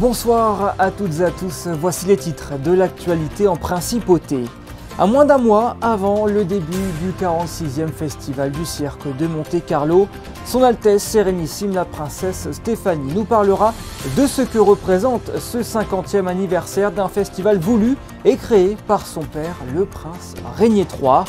Bonsoir à toutes et à tous, voici les titres de l'actualité en principauté. À moins d'un mois avant le début du 46e Festival du Cirque de Monte-Carlo, Son Altesse Sérénissime la Princesse Stéphanie nous parlera de ce que représente ce 50e anniversaire d'un festival voulu et créé par son père, le prince Régnier III.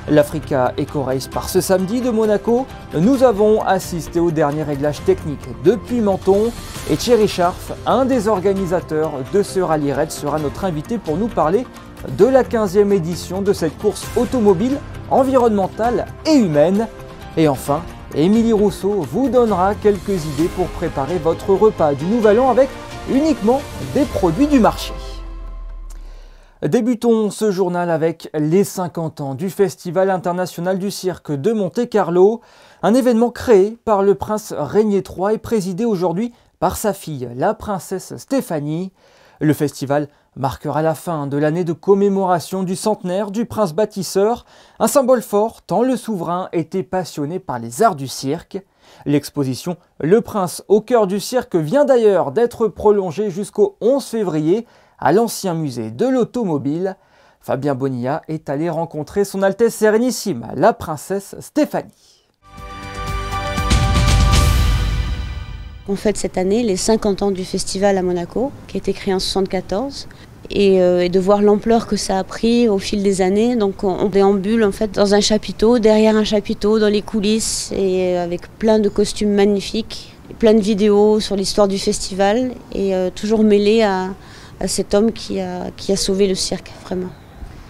L'Africa Eco Race part ce samedi de Monaco. Nous avons assisté au dernier réglage technique depuis Menton et Thierry Scharf, un des organisateurs de ce rallye raid, sera notre invité pour nous parler de la 15e édition de cette course automobile, environnementale et humaine. Et enfin, Émilie Rousseau vous donnera quelques idées pour préparer votre repas du Nouvel An avec uniquement des produits du marché. Débutons ce journal avec les 50 ans du Festival international du cirque de Monte-Carlo, un événement créé par le prince Régnier III et présidé aujourd'hui par sa fille, la princesse Stéphanie. Le festival marquera la fin de l'année de commémoration du centenaire du prince bâtisseur, un symbole fort tant le souverain était passionné par les arts du cirque. L'exposition Le Prince au cœur du cirque vient d'ailleurs d'être prolongée jusqu'au 11 février à l'ancien musée de l'automobile. Fabien Bonilla est allé rencontrer Son Altesse Sérénissime, la princesse Stéphanie. On fête cette année les 50 ans du festival à Monaco, qui a été créé en 1974. Et de voir l'ampleur que ça a pris au fil des années. Donc on déambule en fait dans un chapiteau, derrière un chapiteau, dans les coulisses, et avec plein de costumes magnifiques, plein de vidéos sur l'histoire du festival, et toujours mêlé à cet homme qui a sauvé le cirque, vraiment.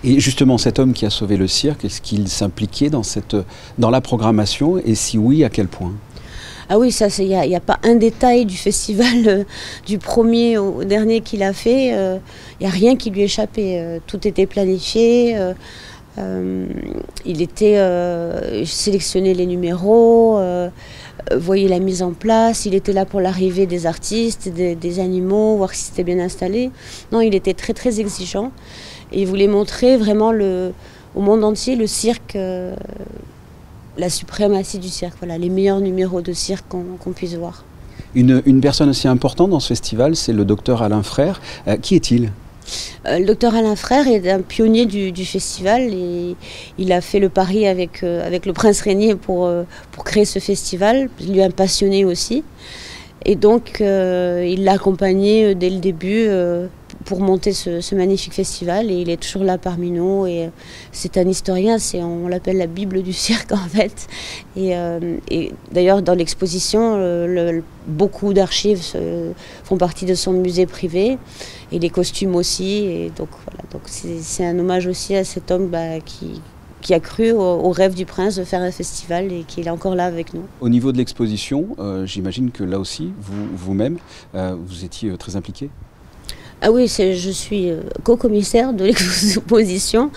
Et justement, cet homme qui a sauvé le cirque, est-ce qu'il s'impliquait dans la programmation, et si oui, à quel point ? Ah oui, ça, il n'y a pas un détail du festival, du premier au dernier qu'il a fait, il n'y a rien qui lui échappait. Tout était planifié, il sélectionnait les numéros, voyait la mise en place, il était là pour l'arrivée des artistes, des animaux, voir si c'était bien installé. Non, il était très très exigeant et il voulait montrer vraiment au monde entier le cirque, la suprématie du cirque, voilà, les meilleurs numéros de cirque qu'on puisse voir. Une personne aussi importante dans ce festival, c'est le docteur Alain Frère. Qui est-il ? Le docteur Alain Frère est un pionnier du festival et il a fait le pari avec le prince Régnier pour créer ce festival. Il est un passionné aussi. Et donc il l'a accompagné dès le début pour monter ce magnifique festival, et il est toujours là parmi nous, et c'est un historien, on l'appelle la Bible du cirque en fait, et d'ailleurs dans l'exposition beaucoup d'archives font partie de son musée privé, et les costumes aussi, et donc voilà, donc c'est un hommage aussi à cet homme qui a cru au rêve du prince de faire un festival et qui est encore là avec nous. Au niveau de l'exposition, j'imagine que là aussi, vous-même, vous étiez très impliqué ? Ah oui, je suis co-commissaire de l'exposition.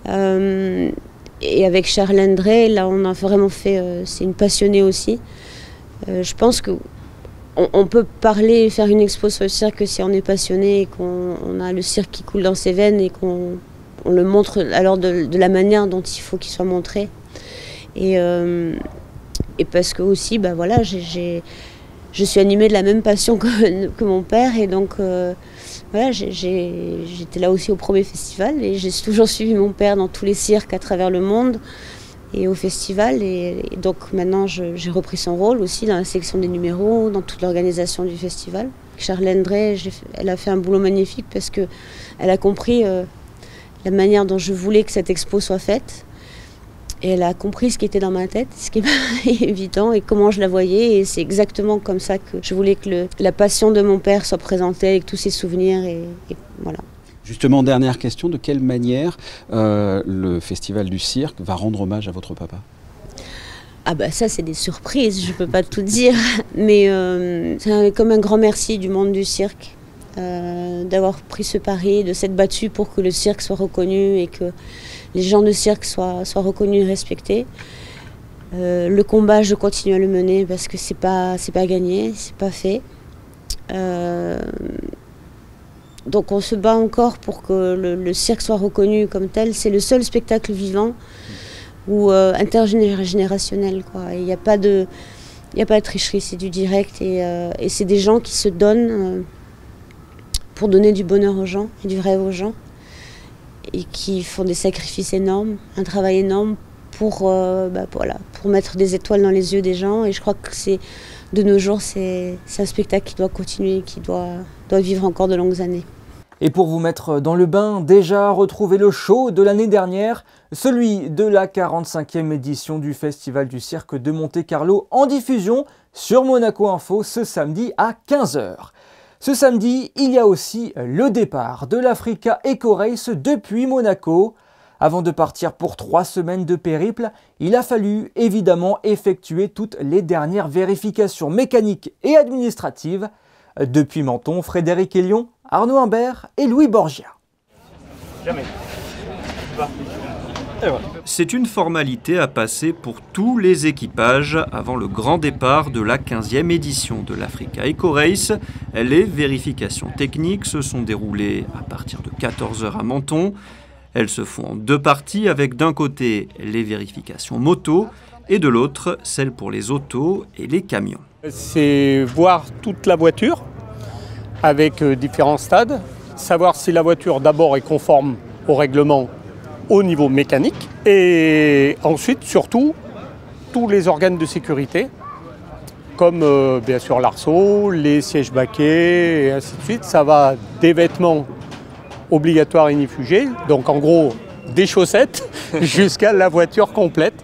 Et avec Charlène Drey, là on a vraiment fait, c'est une passionnée aussi. Je pense qu'on peut parler, faire une expo sur le cirque si on est passionné et qu'on a le cirque qui coule dans ses veines et qu'on le montre alors de la manière dont il faut qu'il soit montré. Et parce que aussi, bah voilà, je suis animée de la même passion que mon père, et donc voilà, j'étais là aussi au premier festival, et j'ai toujours suivi mon père dans tous les cirques à travers le monde et au festival, et donc maintenant j'ai repris son rôle aussi dans la sélection des numéros, dans toute l'organisation du festival. Charlène Drey, elle a fait un boulot magnifique parce qu'elle a compris la manière dont je voulais que cette expo soit faite. Et elle a compris ce qui était dans ma tête, ce qui est pas évident, et comment je la voyais. Et c'est exactement comme ça que je voulais que la passion de mon père soit présentée avec tous ses souvenirs. Et voilà. Justement, dernière question, de quelle manière le Festival du cirque va rendre hommage à votre papa ? Ah bah ça, c'est des surprises, je ne peux pas tout dire. Mais c'est comme un grand merci du monde du cirque d'avoir pris ce pari, de s'être battu pour que le cirque soit reconnu et que les gens de cirque soient reconnus et respectés. Le combat, je continue à le mener parce que c'est pas gagné, c'est pas fait. Donc on se bat encore pour que le cirque soit reconnu comme tel. C'est le seul spectacle vivant ou intergénérationnel, quoi. Il n'y a pas de tricherie, c'est du direct, et c'est des gens qui se donnent pour donner du bonheur aux gens et du rêve aux gens, et qui font des sacrifices énormes, un travail énorme pour mettre des étoiles dans les yeux des gens. Et je crois que de nos jours, c'est un spectacle qui doit continuer, qui doit vivre encore de longues années. Et pour vous mettre dans le bain, déjà retrouvez le show de l'année dernière, celui de la 45e édition du Festival du Cirque de Monte-Carlo, en diffusion sur Monaco Info ce samedi à 15 h. Ce samedi, il y a aussi le départ de l'Africa Eco Race depuis Monaco. Avant de partir pour 3 semaines de périple, il a fallu évidemment effectuer toutes les dernières vérifications mécaniques et administratives. Depuis Menton, Frédéric Elion, Arnaud Imbert et Louis Borgia. C'est une formalité à passer pour tous les équipages avant le grand départ de la 15e édition de l'Africa Eco Race. Les vérifications techniques se sont déroulées à partir de 14 h à Menton. Elles se font en 2 parties avec d'un côté les vérifications moto et de l'autre celles pour les autos et les camions. C'est voir toute la voiture avec différents stades, savoir si la voiture d'abord est conforme au règlement au niveau mécanique et ensuite surtout tous les organes de sécurité comme bien sûr l'arceau, les sièges baquets et ainsi de suite. Ça va des vêtements obligatoires ignifugés, donc en gros des chaussettes jusqu'à la voiture complète.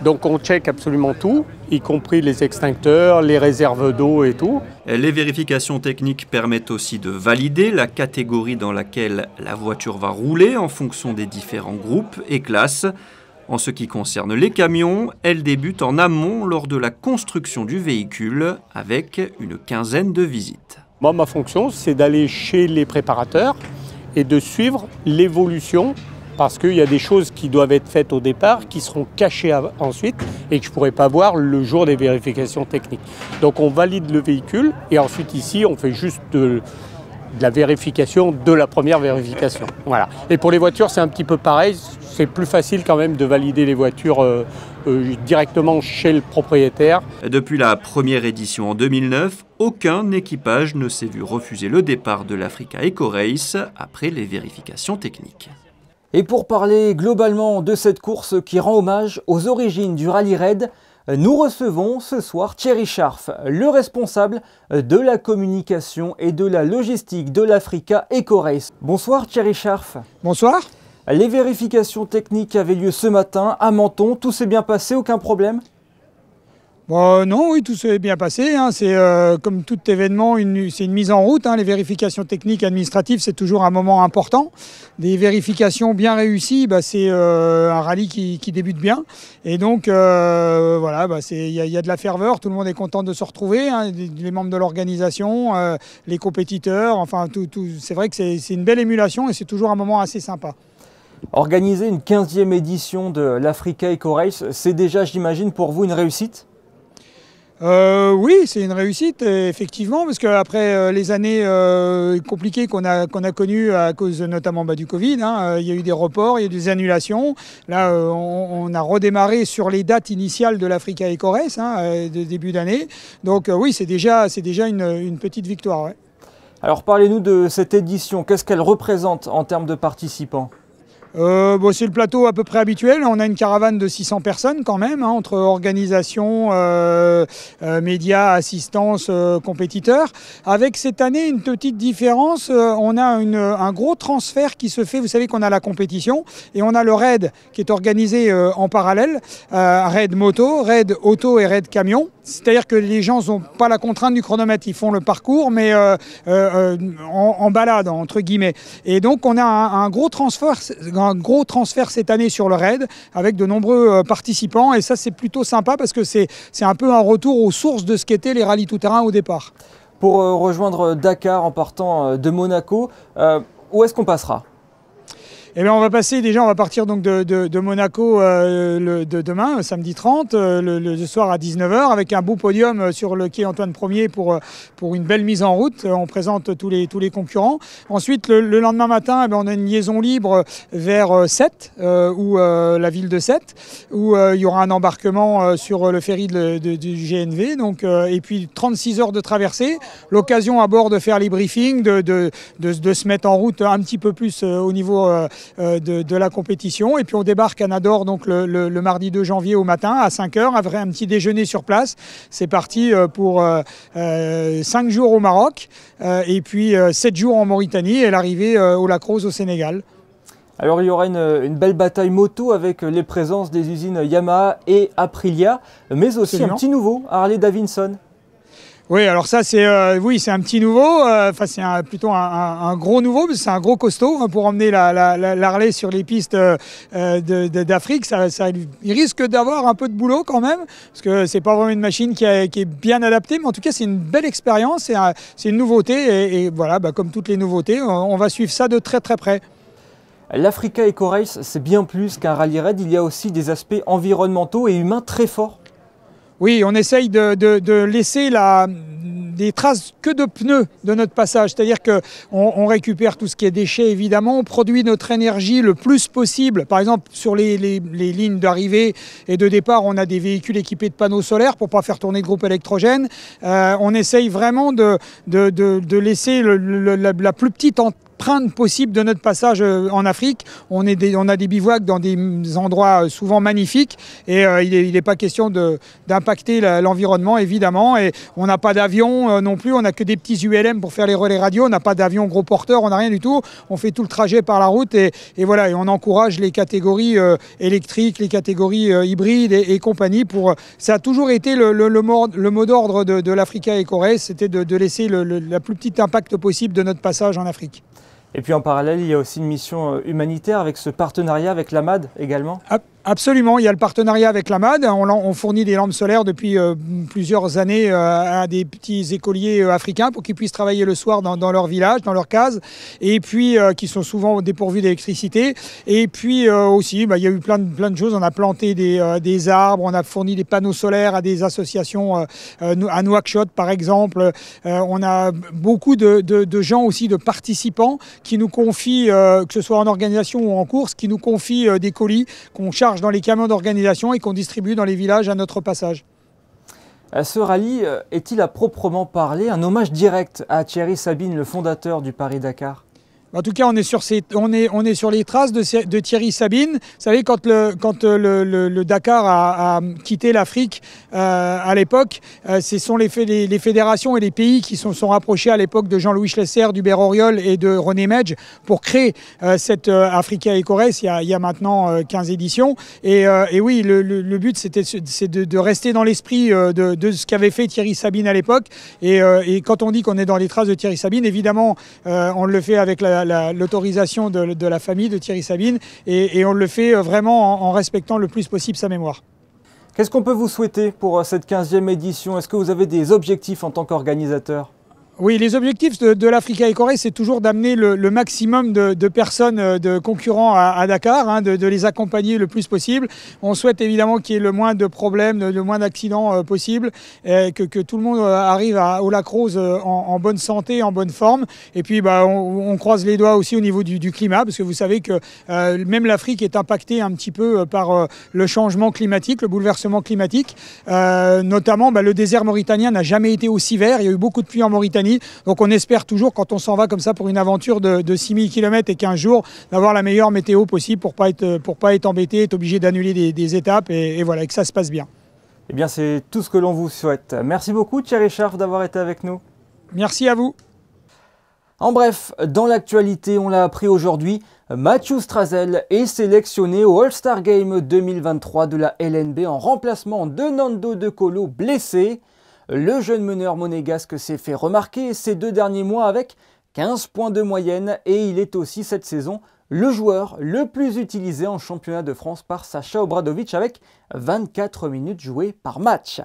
Donc on check absolument tout, y compris les extincteurs, les réserves d'eau et tout. Les vérifications techniques permettent aussi de valider la catégorie dans laquelle la voiture va rouler en fonction des différents groupes et classes. En ce qui concerne les camions, elles débutent en amont lors de la construction du véhicule avec une quinzaine de visites. Moi, ma fonction, c'est d'aller chez les préparateurs et de suivre l'évolution parce qu'il y a des choses qui doivent être faites au départ, qui seront cachées ensuite et que je ne pourrai pas voir le jour des vérifications techniques. Donc on valide le véhicule et ensuite ici on fait juste de la vérification de la première vérification. Voilà. Et pour les voitures c'est un petit peu pareil, c'est plus facile quand même de valider les voitures directement chez le propriétaire. Depuis la première édition en 2009, aucun équipage ne s'est vu refuser le départ de l'Africa Eco Race après les vérifications techniques. Et pour parler globalement de cette course qui rend hommage aux origines du rallye raid, nous recevons ce soir Thierry Scharf, le responsable de la communication et de la logistique de l'Africa Eco Race. Bonsoir Thierry Scharf. Bonsoir. Les vérifications techniques avaient lieu ce matin à Menton. Tout s'est bien passé, aucun problème ? Non, oui, tout s'est bien passé. Hein. C'est comme tout événement, c'est une mise en route. Hein. Les vérifications techniques administratives, c'est toujours un moment important. Des vérifications bien réussies, c'est un rallye qui débute bien. Et donc, voilà, il y a de la ferveur. Tout le monde est content de se retrouver. Hein. Les membres de l'organisation, les compétiteurs, enfin, c'est vrai que c'est une belle émulation et c'est toujours un moment assez sympa. Organiser une 15e édition de l'Africa Eco Race, c'est déjà, j'imagine, pour vous une réussite ? Oui, c'est une réussite, effectivement, parce qu'après les années compliquées qu'on a connues à cause notamment du Covid, il y a eu des reports, il y a eu des annulations. Là, on a redémarré sur les dates initiales de l'Africa Eco Race de début d'année. Donc oui, c'est déjà une petite victoire. Ouais. Alors parlez-nous de cette édition, qu'est-ce qu'elle représente en termes de participants ? C'est le plateau à peu près habituel. On a une caravane de 600 personnes quand même, entre organisation, médias, assistance, compétiteurs. Avec cette année une petite différence, on a un gros transfert qui se fait. Vous savez qu'on a la compétition et on a le raid qui est organisé en parallèle. Raid moto, raid auto et raid camion. C'est-à-dire que les gens n'ont pas la contrainte du chronomètre. Ils font le parcours mais en balade entre guillemets. Et donc on a un gros transfert cette année sur le raid avec de nombreux participants et ça c'est plutôt sympa parce que c'est un peu un retour aux sources de ce qu'étaient les rallyes tout-terrain au départ. Pour rejoindre Dakar en partant de Monaco, où est-ce qu'on passera ? Eh bien, on va partir donc de Monaco demain, samedi 30, le soir à 19 h, avec un beau podium sur le quai Antoine Ier pour une belle mise en route. On présente tous les concurrents. Ensuite, le lendemain matin, on a une liaison libre vers Sète, la ville de Sète, où il y aura un embarquement sur le ferry du GNV. Donc, et puis 36 heures de traversée, l'occasion à bord de faire les briefings, de se mettre en route un petit peu plus au niveau de la compétition. Et puis on débarque à Nador donc le mardi 2 janvier au matin à 5 h, après un petit déjeuner sur place. C'est parti pour 5 jours au Maroc et puis 7 jours en Mauritanie et l'arrivée au Lacrose au Sénégal. Alors il y aura une belle bataille moto avec les présences des usines Yamaha et Aprilia, mais aussi Absolument. Un petit nouveau, Harley Davidson. Oui, alors ça c'est c'est un petit nouveau, c'est plutôt un gros nouveau, parce que c'est un gros costaud pour emmener l'Harley sur les pistes d'Afrique. Il risque d'avoir un peu de boulot quand même, parce que c'est pas vraiment une machine qui est bien adaptée, mais en tout cas c'est une belle expérience, c'est une nouveauté et voilà, comme toutes les nouveautés, on va suivre ça de très très près. L'Africa Eco Race, c'est bien plus qu'un rallye raid, il y a aussi des aspects environnementaux et humains très forts. Oui, on essaye de laisser des traces que de pneus de notre passage. C'est-à-dire qu'on récupère tout ce qui est déchets, évidemment. On produit notre énergie le plus possible. Par exemple, sur les lignes d'arrivée et de départ, on a des véhicules équipés de panneaux solaires pour ne pas faire tourner de groupe électrogène. On essaye vraiment de laisser la plus petite empreinte possible de notre passage en Afrique. On a des bivouacs dans des endroits souvent magnifiques et il n'est pas question d'impacter l'environnement, évidemment. Et on n'a pas d'avion non plus, on n'a que des petits ULM pour faire les relais radio, on n'a pas d'avion gros porteur, on n'a rien du tout. On fait tout le trajet par la route et voilà, et on encourage les catégories électriques, les catégories hybrides et compagnie. Ça a toujours été le mot d'ordre de l'Africa Eco Race, c'était de laisser la plus petite impact possible de notre passage en Afrique. Et puis en parallèle, il y a aussi une mission humanitaire avec ce partenariat avec l'AMAD également. Absolument, il y a le partenariat avec l'AMAD. On fournit des lampes solaires depuis plusieurs années à des petits écoliers africains pour qu'ils puissent travailler le soir dans leur village, dans leur case, et puis qui sont souvent dépourvus d'électricité. Et puis aussi, il y a eu plein de choses. On a planté des arbres, on a fourni des panneaux solaires à des associations, à Nouakchott par exemple. On a beaucoup de gens aussi, de participants qui nous confient, que ce soit en organisation ou en course, qui nous confient des colis qu'on charge dans les camions d'organisation et qu'on distribue dans les villages à notre passage. Ce rallye est-il à proprement parler un hommage direct à Thierry Sabine, le fondateur du Paris-Dakar ? En tout cas, on est sur les traces de Thierry Sabine. Vous savez, quand le Dakar a quitté l'Afrique à l'époque, ce sont les fédérations et les pays qui sont rapprochés à l'époque de Jean-Louis Schlesser, d'Hubert Auriol et de René Medj pour créer cette Africa Eco Race il y a maintenant 15 éditions. Et oui, le but, c'est de rester dans l'esprit de ce qu'avait fait Thierry Sabine à l'époque. Et quand on dit qu'on est dans les traces de Thierry Sabine, évidemment, on le fait avec l'autorisation de la famille de Thierry Sabine et on le fait vraiment en respectant le plus possible sa mémoire. Qu'est-ce qu'on peut vous souhaiter pour cette 15e édition? Est-ce que vous avez des objectifs en tant qu'organisateur? Oui, les objectifs de l'Africa Eco Race, c'est toujours d'amener le maximum de personnes, de concurrents à Dakar, de les accompagner le plus possible. On souhaite évidemment qu'il y ait le moins de problèmes, le moins d'accidents possible, que tout le monde arrive au Lacrose en bonne santé, en bonne forme. Et puis on croise les doigts aussi au niveau du climat, parce que vous savez que même l'Afrique est impactée un petit peu par le changement climatique, le bouleversement climatique. Notamment, le désert mauritanien n'a jamais été aussi vert. Il y a eu beaucoup de pluie en Mauritanie. Donc on espère toujours, quand on s'en va comme ça pour une aventure de 6000 km et 15 jours, d'avoir la meilleure météo possible pour pas être embêté, être obligé d'annuler des étapes et voilà, que ça se passe bien. Eh bien, c'est tout ce que l'on vous souhaite. Merci beaucoup Thierry Scharf d'avoir été avec nous. Merci à vous. En bref, dans l'actualité, on l'a appris aujourd'hui, Mathieu Strazel est sélectionné au All-Star Game 2023 de la LNB en remplacement de Nando De Colo blessé. Le jeune meneur monégasque s'est fait remarquer ces 2 derniers mois avec 15 points de moyenne et il est aussi cette saison le joueur le plus utilisé en championnat de France par Sacha Obradovic avec 24 minutes jouées par match.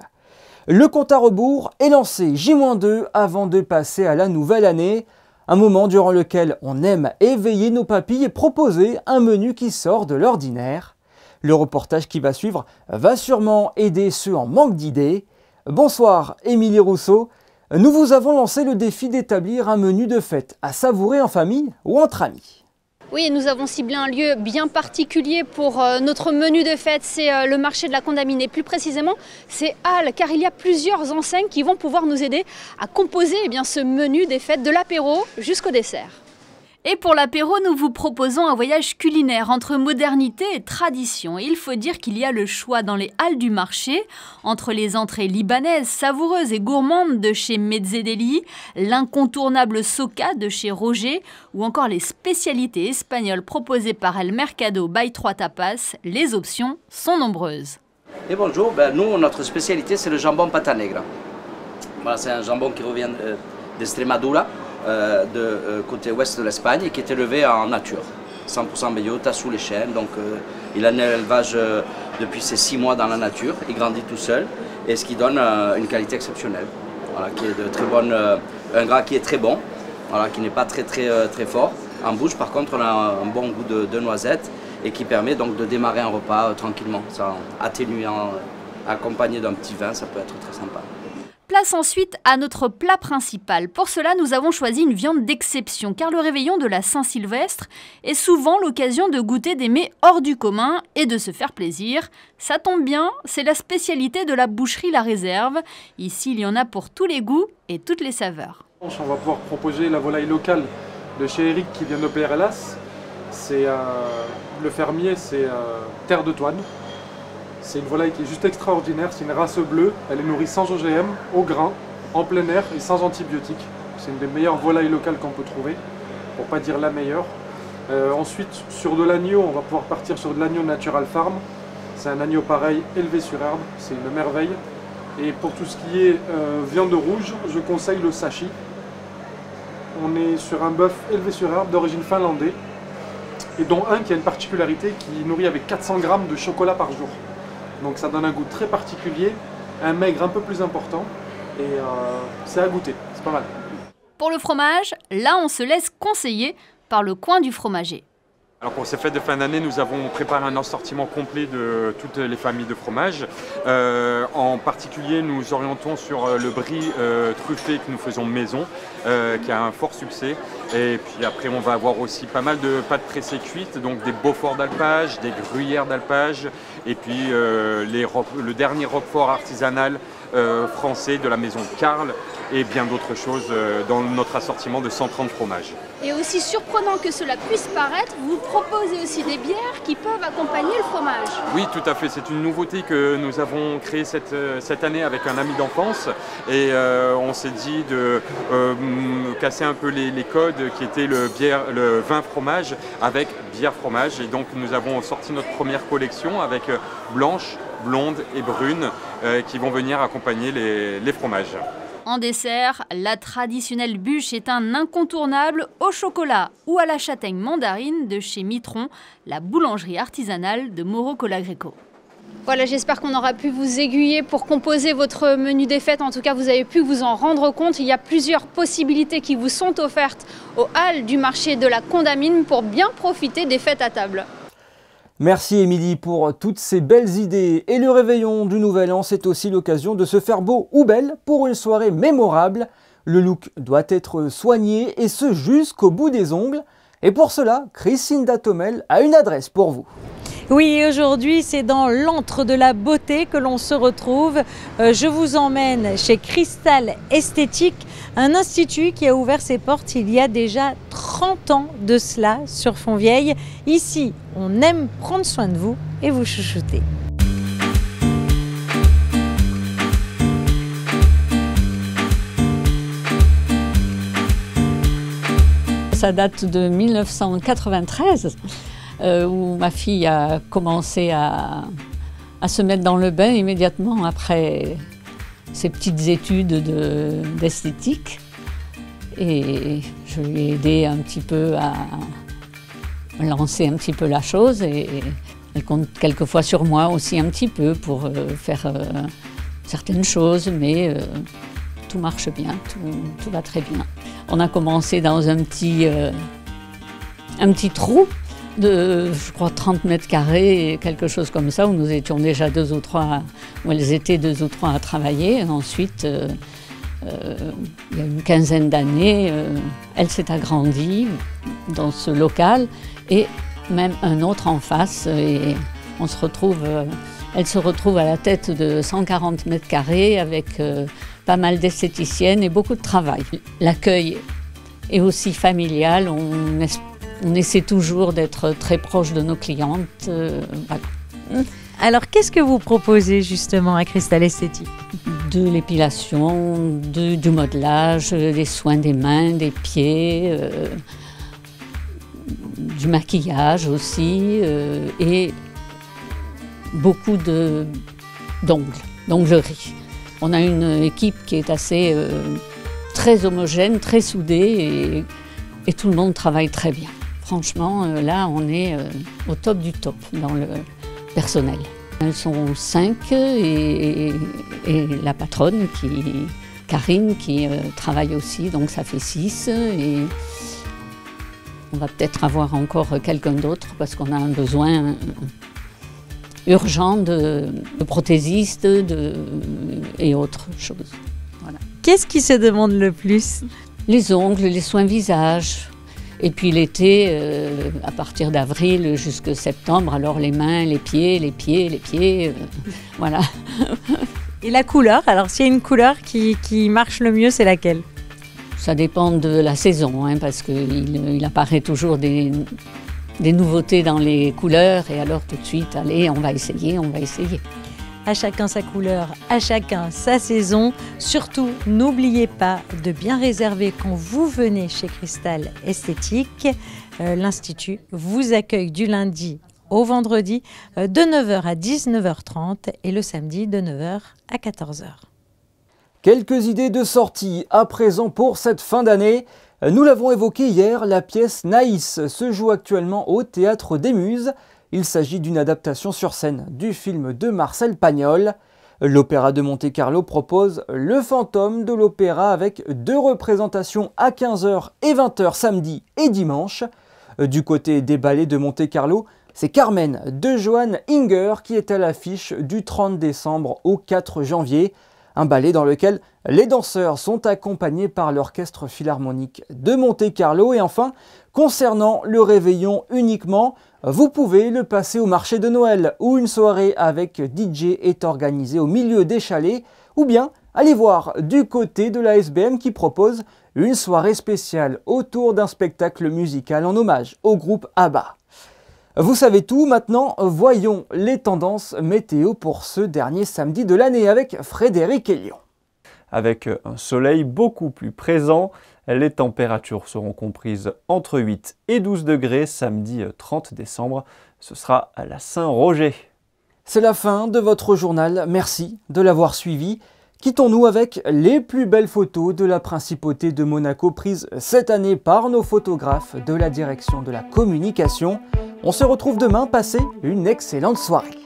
Le compte à rebours est lancé J-2 avant de passer à la nouvelle année. Un moment durant lequel on aime éveiller nos papilles et proposer un menu qui sort de l'ordinaire. Le reportage qui va suivre va sûrement aider ceux en manque d'idées. Bonsoir Émilie Rousseau. Nous vous avons lancé le défi d'établir un menu de fête à savourer en famille ou entre amis. Oui, et nous avons ciblé un lieu bien particulier pour notre menu de fête, c'est le marché de la Condamine. Et plus précisément, c'est Halle, car il y a plusieurs enseignes qui vont pouvoir nous aider à composer ce menu des fêtes, de l'apéro jusqu'au dessert. Et pour l'apéro, nous vous proposons un voyage culinaire entre modernité et tradition. Et il faut dire qu'il y a le choix dans les halles du marché entre les entrées libanaises, savoureuses et gourmandes de chez Mezzedeli, l'incontournable Soca de chez Roger ou encore les spécialités espagnoles proposées par El Mercado by 3 Tapas. Les options sont nombreuses. Et bonjour, nous, notre spécialité, c'est le jambon pata negra. Voilà, c'est un jambon qui revient d'Extremadura. Côté ouest de l'Espagne et qui est élevé en nature, 100% bellota sous les chênes, donc il a un élevage depuis ses 6 mois dans la nature, il grandit tout seul et ce qui donne une qualité exceptionnelle, voilà, qui est de très bonne, un gras qui est très bon, voilà, qui n'est pas très fort. En bouche par contre on a un bon goût de noisette et qui permet donc de démarrer un repas tranquillement, ça atténuant, accompagné d'un petit vin, ça peut être très sympa. Place ensuite à notre plat principal. Pour cela, nous avons choisi une viande d'exception, car le réveillon de la Saint-Sylvestre est souvent l'occasion de goûter des mets hors du commun et de se faire plaisir. Ça tombe bien, c'est la spécialité de la boucherie La Réserve. Ici, il y en a pour tous les goûts et toutes les saveurs. On va pouvoir proposer la volaille locale de chez Eric qui vient de PRLAS. C'est le fermier, c'est Terre de Toine. C'est une volaille qui est juste extraordinaire, c'est une race bleue, elle est nourrie sans OGM, au grain, en plein air et sans antibiotiques. C'est une des meilleures volailles locales qu'on peut trouver, pour pas dire la meilleure. Ensuite, sur de l'agneau, on va pouvoir partir sur de l'agneau Natural Farm. C'est un agneau pareil, élevé sur herbe, c'est une merveille. Et pour tout ce qui est viande rouge, je conseille le sashi. On est sur un bœuf élevé sur herbe d'origine finlandaise, et dont un qui a une particularité qui nourrit avec 400 grammes de chocolat par jour. Donc ça donne un goût très particulier, un maigre un peu plus important et c'est à goûter, c'est pas mal. Pour le fromage, là on se laisse conseiller par le coin du fromager. Alors pour ces fêtes de fin d'année, nous avons préparé un assortiment complet de toutes les familles de fromages. En particulier, nous orientons sur le brie truffé que nous faisons maison, qui a un fort succès. Et puis après, on va avoir aussi pas mal de pâtes pressées cuites, donc des Beaufort d'alpage, des gruyères d'alpage, et puis le dernier roquefort artisanal français de la maison Karl, et bien d'autres choses dans notre assortiment de 130 fromages. Et aussi surprenant que cela puisse paraître, vous proposez aussi des bières qui peuvent accompagner le fromage. Oui, tout à fait. C'est une nouveauté que nous avons créée cette année avec un ami d'enfance. Et on s'est dit de casser un peu les codes qui étaient le vin fromage avec bière fromage. Et donc nous avons sorti notre première collection avec blanche, blonde et brune qui vont venir accompagner les fromages. En dessert, la traditionnelle bûche est un incontournable au chocolat ou à la châtaigne mandarine de chez Mitron, la boulangerie artisanale de Mauro Colagreco. Voilà, j'espère qu'on aura pu vous aiguiller pour composer votre menu des fêtes. En tout cas, vous avez pu vous en rendre compte. Il y a plusieurs possibilités qui vous sont offertes aux halles du marché de la Condamine pour bien profiter des fêtes à table. Merci Émilie pour toutes ces belles idées. Et le réveillon du Nouvel An, c'est aussi l'occasion de se faire beau ou belle pour une soirée mémorable. Le look doit être soigné et ce jusqu'au bout des ongles. Et pour cela, Christine Datomel a une adresse pour vous. Oui, aujourd'hui, c'est dans l'antre de la beauté que l'on se retrouve. Je vous emmène chez Cristal Esthétique, un institut qui a ouvert ses portes il y a déjà 30 ans de cela sur Fontvieille. Ici, on aime prendre soin de vous et vous chouchouter. Ça date de 1993. Où ma fille a commencé à se mettre dans le bain immédiatement après ses petites études d'esthétique. Et je lui ai aidé un petit peu à lancer un petit peu la chose. Et elle compte quelquefois sur moi aussi un petit peu pour faire certaines choses. Mais tout marche bien, tout va très bien. On a commencé dans un petit trou de, je crois, 30 mètres carrés, quelque chose comme ça, où nous étions déjà 2 ou 3, où elles étaient 2 ou 3 à travailler. Et ensuite, il y a une quinzaine d'années, elle s'est agrandie dans ce local et même un autre en face. Et on se retrouve, elle se retrouve à la tête de 140 mètres carrés avec pas mal d'esthéticiennes et beaucoup de travail. L'accueil est aussi familial. On essaie toujours d'être très proche de nos clientes. Voilà. Alors, qu'est-ce que vous proposez justement à Cristal Esthétique? De l'épilation, du modelage, des soins des mains, des pieds, du maquillage aussi, et beaucoup d'onglerie. On a une équipe qui est assez très homogène, très soudée, et tout le monde travaille très bien. Franchement, là, on est au top du top dans le personnel. Elles sont 5 et la patronne, Karine, qui travaille aussi, donc ça fait 6. Et on va peut-être avoir encore quelqu'un d'autre parce qu'on a un besoin urgent de prothésistes et autres choses. Voilà. Qu'est-ce qui se demande le plus? Les ongles, les soins visage. Et puis l'été, à partir d'avril jusqu'à septembre, alors les mains, les pieds, voilà. Et la couleur, alors s'il y a une couleur qui marche le mieux, c'est laquelle? Ça dépend de la saison, hein, parce qu'il apparaît toujours des nouveautés dans les couleurs, et alors tout de suite, allez, on va essayer. À chacun sa couleur, à chacun sa saison. Surtout, n'oubliez pas de bien réserver quand vous venez chez Cristal Esthétique. L'Institut vous accueille du lundi au vendredi de 9h à 19h30 et le samedi de 9h à 14h. Quelques idées de sortie à présent pour cette fin d'année. Nous l'avons évoqué hier, la pièce Naïs se joue actuellement au Théâtre des Muses. Il s'agit d'une adaptation sur scène du film de Marcel Pagnol. L'Opéra de Monte-Carlo propose Le Fantôme de l'Opéra avec 2 représentations à 15h et 20h samedi et dimanche. Du côté des ballets de Monte-Carlo, c'est Carmen de Johan Inger qui est à l'affiche du 30 décembre au 4 janvier. Un ballet dans lequel les danseurs sont accompagnés par l'Orchestre Philharmonique de Monte-Carlo. Et enfin, concernant le réveillon uniquement, vous pouvez le passer au marché de Noël où une soirée avec DJ est organisée au milieu des chalets, ou bien allez voir du côté de la SBM qui propose une soirée spéciale autour d'un spectacle musical en hommage au groupe ABBA. Vous savez tout, maintenant voyons les tendances météo pour ce dernier samedi de l'année avec Frédéric Hélion. Avec un soleil beaucoup plus présent, les températures seront comprises entre 8 et 12 degrés samedi 30 décembre. Ce sera à la Saint-Roger. C'est la fin de votre journal, merci de l'avoir suivi. Quittons-nous avec les plus belles photos de la principauté de Monaco prises cette année par nos photographes de la direction de la communication. On se retrouve demain, passez une excellente soirée.